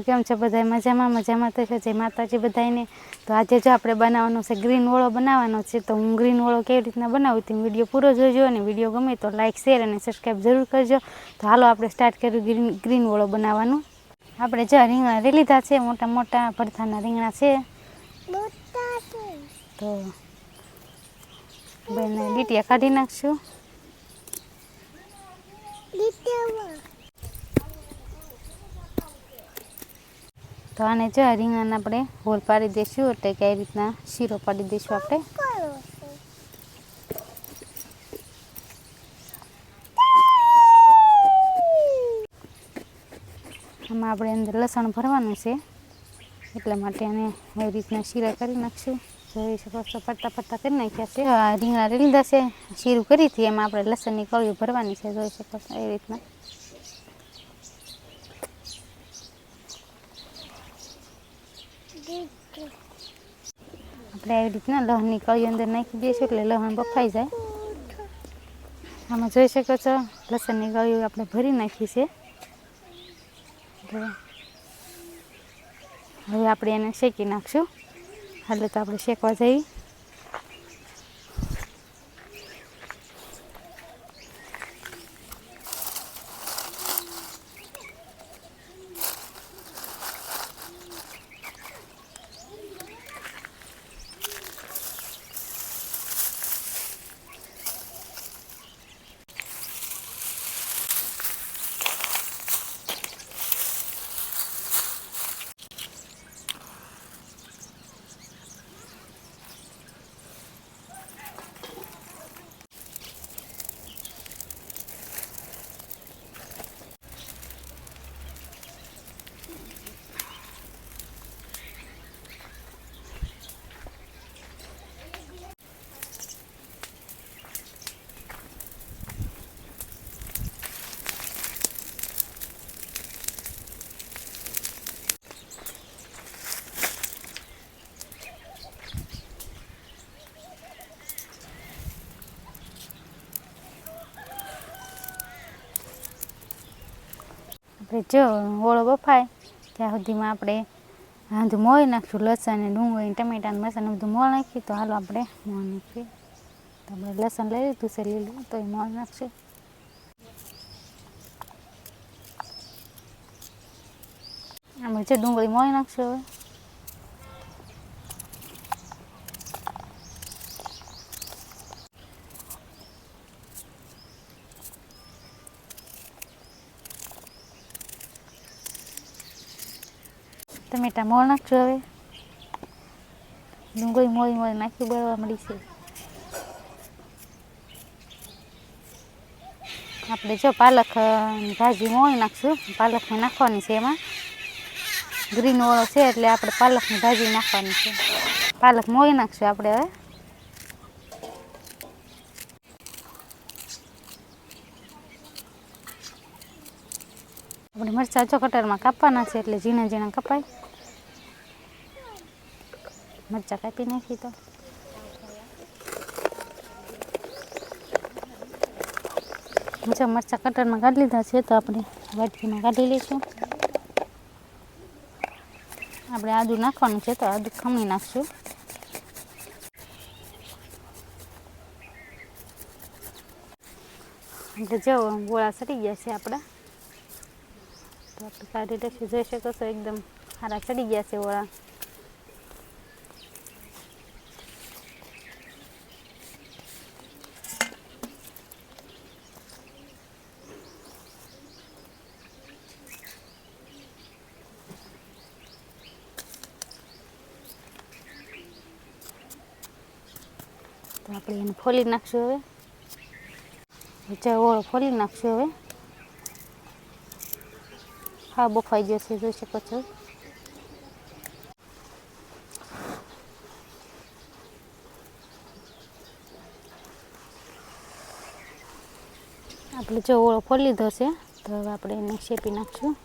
કેમ છો બધા? મજામાં તો છે. જય માતાજી બધાને. તો આજે જો આપણે બનાવવાનો છે ગ્રીન ઓળો બનાવવાનો છે. તો હું ગ્રીન ઓળો કેવી રીતના બનાવું તે વિડીયો પૂરો જોજો, અને વિડીયો ગમે તો લાઇક શેર અને સબસ્ક્રાઈબ જરૂર કરજો. તો હાલો આપણે સ્ટાર્ટ કર્યું ગ્રીન ઓળો બનાવવાનું. આપણે જો રીંગણા લઈ લીધા છે, મોટા મોટા ભરથાના રીંગણા છે. તો બેને લીટિયા કાઢી નાખશું. તો આને જો રીંગણાને આપણે હોલ પાડી દઈશું, એટલે કે આવી રીતના શીરો પાડી દઈશું આપણે. આમાં આપણે અંદર લસણ ભરવાનું છે, એટલા માટે આને એવી રીતના શીરા કરી નાખશું. જોઈ શકો છો પડતા પડતા કરી નાખ્યા છે. રીંગણા લઈ લીધા છે, શીરું કરી હતી, એમાં આપણે લસણની કળીઓ ભરવાની છે. જોઈ શકો છો એવી રીતના. આપણે આવી રીતના લસણની કળીઓ અંદર નાખી દઈશું, એટલે લસણ બફાઈ જાય. આમાં જોઈ શકો છો લસણની કળીઓ આપણે ભરી નાખી છે. હવે આપણે એને શેકી નાખશું. હાલે તો આપણે શેકવા જઈએ. આપણે જો ઓળો બફાય ત્યાં સુધીમાં આપણે આંધું મોળી નાખશું. લસણ ને ડુંગળી ટમેટાને મસાલા બધું મોળ નાખી. તો હાલો આપણે મોળ નાખીએ. તો આપણે લસણ લઈ લીધું છે લીલું, તો એ મોળ નાખશું. આમાં જો ડુંગળી મોળી નાખશું. હવે ટમેટા મોળ નાખશું. હવે ડુંગળી મોળી નાખી બળવા મળી છે. આપણે જો પાલક ભાજી મોળી નાખશું. પાલકને નાખવાની છે એમાં. ગ્રીન ઓળો છે એટલે આપણે પાલકની ભાજી નાખવાની છે. પાલક મોળી નાખશું આપણે. હવે આપણે મરચાં જો કટરમાં કાપવાના છે, એટલે ઝીણા ઝીણા કપાય. મરચાં કાપી નાખી. તો મરચાં કટરમાં કાઢી લીધા છે, તો આપણે વાટકીમાં કાઢી લઈશું. આપણે આદુ નાખવાનું છે, તો આદુ ખમણી નાખશું. એટલે જો ગોળા ચડી ગયા છે આપણા, તો આપણે કાઢી લઈશું. જોઈ શકો છો એકદમ સારા ચડી ગયા છે ગોળા. તો આપણે એને ફોલી નાખશું. હવે ઓળો ફોલી નાખશું. હવે હા બફાઈ ગયો છે, જોઈ શકો છો. આપણે જો ઓળો ફોલી લીધો છે, તો હવે આપણે એને શેપી નાખશું.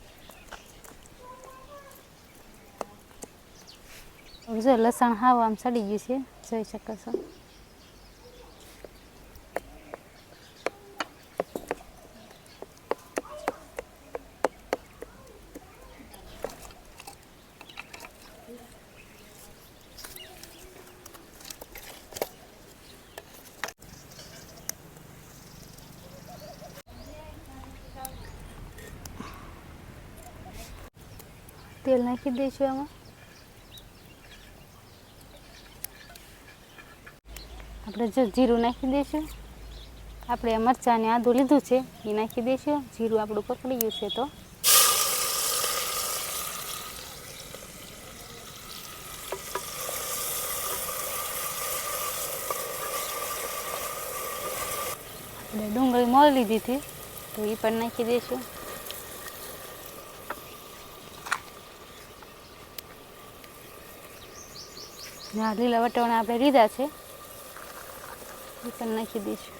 જો લસણ હાવ આમ સડી ગયું છે, જોઈ શકો છો. તેલ નાખી દઈશું આમાં. આપણે જો જીરું નાખી દઈશું. આપણે મરચાં અને આદું લીધું છે એ નાખી દઈશું. જીરું આપણું પકડી ગયું છે તો આપણે ડુંગળી મોળી લીધી હતી તો એ પણ નાખી દઈશું. લીલા વટાણા આપણે લીધા છે એ પણ નાખી દઈશું.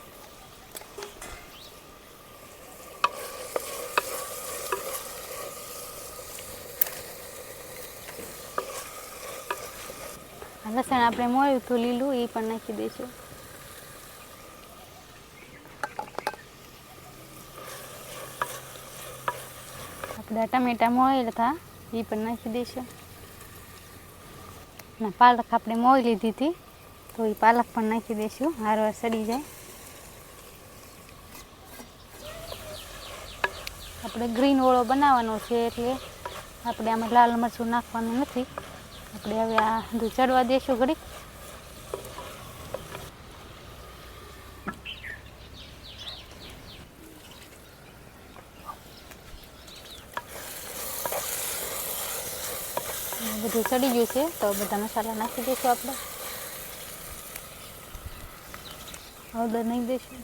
લસણ આપણે મોળ્યું હતું લીલું એ પણ નાખી દઈશું. આપણે ટમેટા મોળેલા હતા એ પણ નાખી દઈશું. ના પાલક આપણે મોળી લીધી હતી તો એ પાલક પણ નાખી દઈશું. હારવાર સડી જાય. આપણે ગ્રીન ઓળો બનાવવાનો છે એટલે આપણે આમાં લાલ મરચું નાખવાનું નથી. આપણે હવે આ બધું ચડવા દઈશું ઘડીક. બધું ચડી ગયું છે તો બધા મસાલા નાખી દઈશું. આપણે હળદર નાખી દઈશું,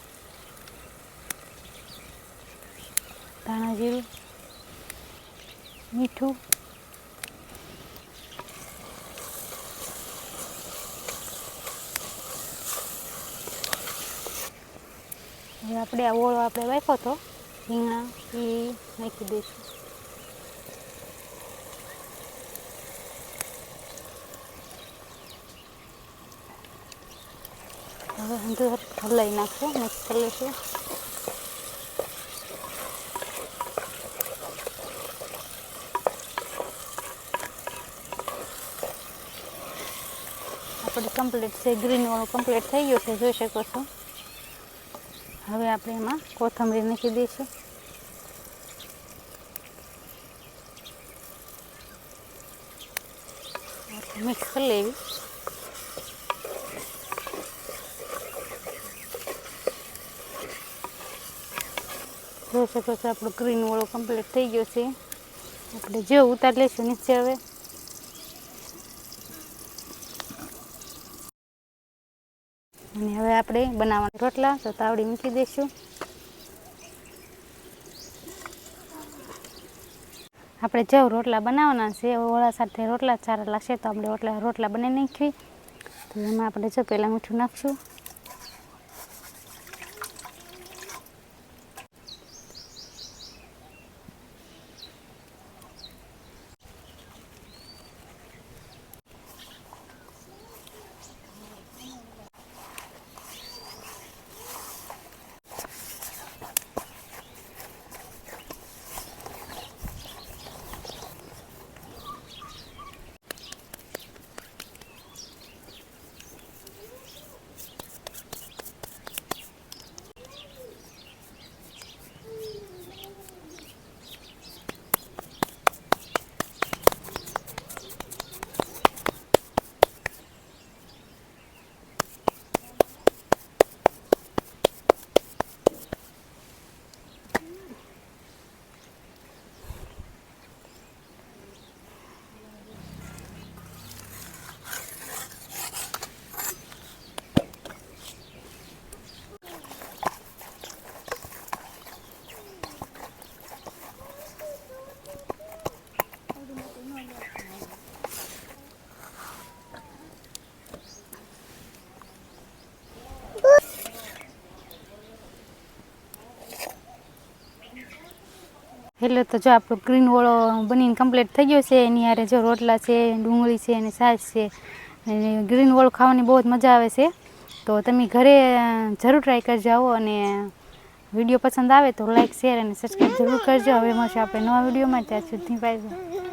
ધાણા જીરું, મીઠું, હવે આપણે આ ઓળો આપણે વાખ્યો હતો રીંગણા એ નાખી દઈશું. હવે અંદર હલાવી નાખશું, મિક્સ કરી લઈશું. આપણે કમ્પ્લીટ છે, ગ્રીન વાળું કમ્પ્લીટ થઈ ગયું છે, જોઈ શકો છો. હવે આપણે એમાં કોથમરી નાખી દઈશું. મિક્સ કરી લેવી. જોઈ શકો છો આપણું ગ્રીન વાળો કમ્પ્લીટ થઈ ગયો છે. આપણે જો ઉતારી લઈશું નીચે. હવે અને હવે આપણે બનાવવાના રોટલા તો તાવડી મૂકી દઈશું. આપણે જો રોટલા બનાવવાના છે, ઓળા સાથે રોટલા સારા લાગશે તો આપણે રોટલા બનાવી નાખીએ. તો એમાં આપણે જો પહેલાં મીઠું નાખશું. એટલે તો જો આપણો ગ્રીન ઓળો બનીને કમ્પ્લીટ થઈ ગયો છે. એની હારે જો રોટલા છે, ડુંગળી છે અને છાશ છે. અને ગ્રીન ઓળો ખાવાની બહુ જ મજા આવે છે. તો તમે ઘરે જરૂર ટ્રાય કરજો આવો. અને વિડીયો પસંદ આવે તો લાઈક, શેર અને સબસ્ક્રાઈબ જરૂર કરજો. હવે મળશે આપણે નવા વિડીયોમાં. ત્યાં સુધી બાય.